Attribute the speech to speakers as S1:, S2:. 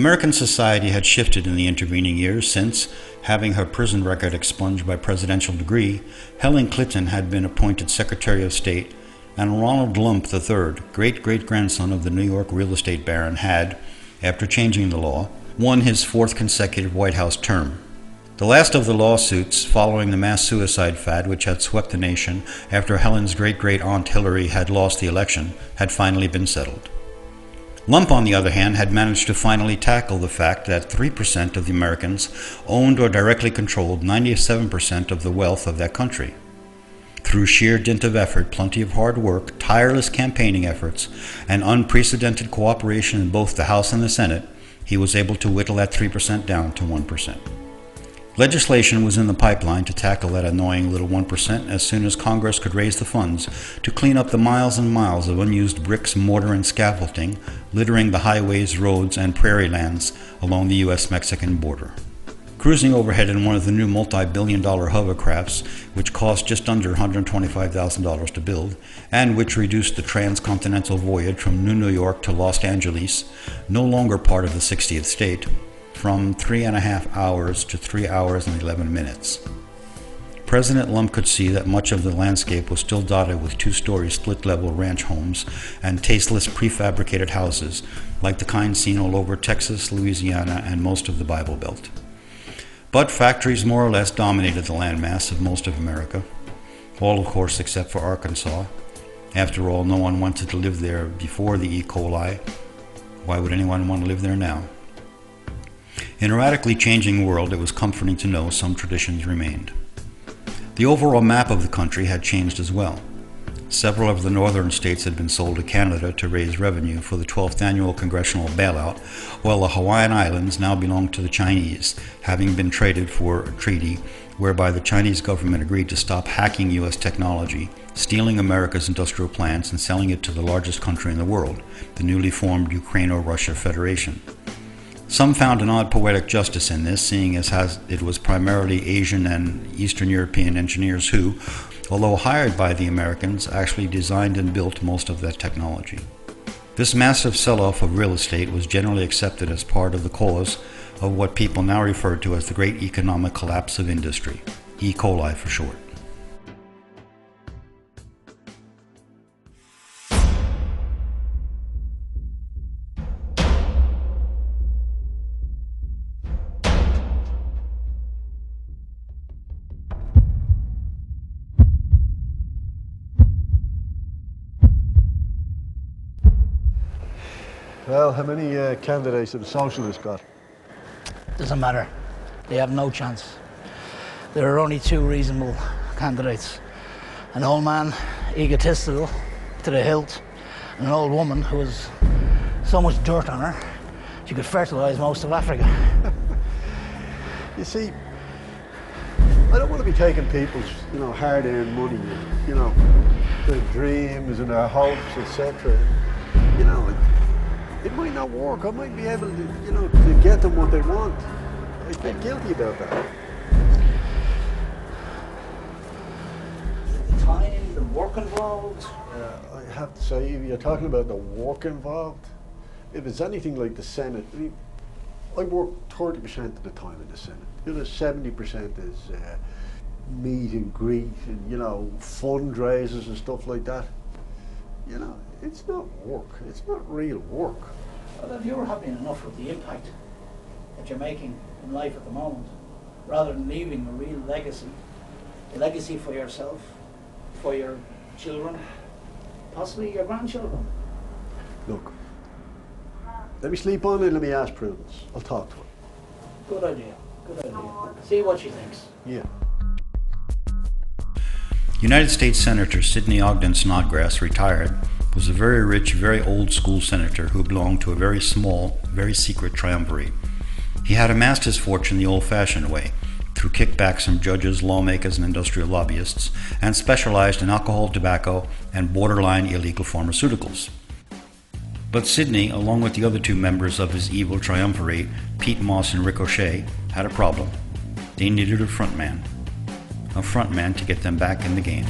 S1: American society had shifted in the intervening years since, having her prison record expunged by presidential decree, Helen Clinton had been appointed Secretary of State, and Ronald Lump III, great-great-grandson of the New York real estate baron, had, after changing the law, won his fourth consecutive White House term. The last of the lawsuits following the mass suicide fad which had swept the nation after Helen's great-great-aunt Hillary had lost the election had finally been settled. Lump, on the other hand, had managed to finally tackle the fact that 3% of the Americans owned or directly controlled 97% of the wealth of that country. Through sheer dint of effort, plenty of hard work, tireless campaigning efforts, and unprecedented cooperation in both the House and the Senate, he was able to whittle that 3% down to 1%. Legislation was in the pipeline to tackle that annoying little 1% as soon as Congress could raise the funds to clean up the miles and miles of unused bricks, mortar, and scaffolding littering the highways, roads, and prairie lands along the U.S.-Mexican border. Cruising overhead in one of the new multi-billion-dollar hovercrafts, which cost just under $125,000 to build, and which reduced the transcontinental voyage from New York to Los Angeles, no longer part of the 60th state, from 3.5 hours to 3 hours and 11 minutes. President Lump could see that much of the landscape was still dotted with two-story split-level ranch homes and tasteless prefabricated houses, like the kind seen all over Texas, Louisiana, and most of the Bible Belt. But factories more or less dominated the landmass of most of America, all of course except for Arkansas. After all, no one wanted to live there before the E. coli. Why would anyone want to live there now? In a radically changing world, it was comforting to know some traditions remained. The overall map of the country had changed as well. Several of the northern states had been sold to Canada to raise revenue for the 12th annual congressional bailout, while the Hawaiian Islands now belonged to the Chinese, having been traded for a treaty whereby the Chinese government agreed to stop hacking U.S. technology, stealing America's industrial plants, and selling it to the largest country in the world, the newly formed Ukraino-Russia Federation. Some found an odd poetic justice in this, seeing as it was primarily Asian and Eastern European engineers who, although hired by the Americans, actually designed and built most of that technology. This massive sell-off of real estate was generally accepted as part of the cause of what people now refer to as the Great Economic Collapse of Industry, E. coli for short.
S2: Well, how many candidates have the Socialists got?
S3: Doesn't matter. They have no chance. There are only two reasonable candidates. An old man, egotistical to the hilt, and an old woman who has so much dirt on her, she could fertilise most of Africa.
S2: You see, I don't want to be taking people's, hard-earned money, their dreams and their hopes, etc. It might not work. I might be able to, to get them what they want. I feel guilty about that.
S3: The time, the work involved.
S2: I have to say, if you're talking about the work involved, if it's anything like the Senate, I work 30% of the time in the Senate. 70% is meet and greet and, fundraisers and stuff like that. It's not work. It's not real work.
S3: Well, if you're happy enough with the impact that you're making in life at the moment, rather than leaving a real legacy, a legacy for yourself, for your children, possibly your grandchildren.
S2: Look, let me sleep on it and let me ask Prudence. I'll talk to her.
S3: Good idea. Good idea. See what she thinks.
S2: Yeah.
S1: United States Senator Sidney Ogden Snodgrass, retired, was a very rich, very old-school senator who belonged to a very small, very secret triumvirate. He had amassed his fortune the old-fashioned way, through kickbacks from judges, lawmakers, and industrial lobbyists, and specialized in alcohol, tobacco, and borderline illegal pharmaceuticals. But Sidney, along with the other two members of his evil triumvirate, Pete Moss and Ricochet, had a problem. They needed a frontman to get them back in the game.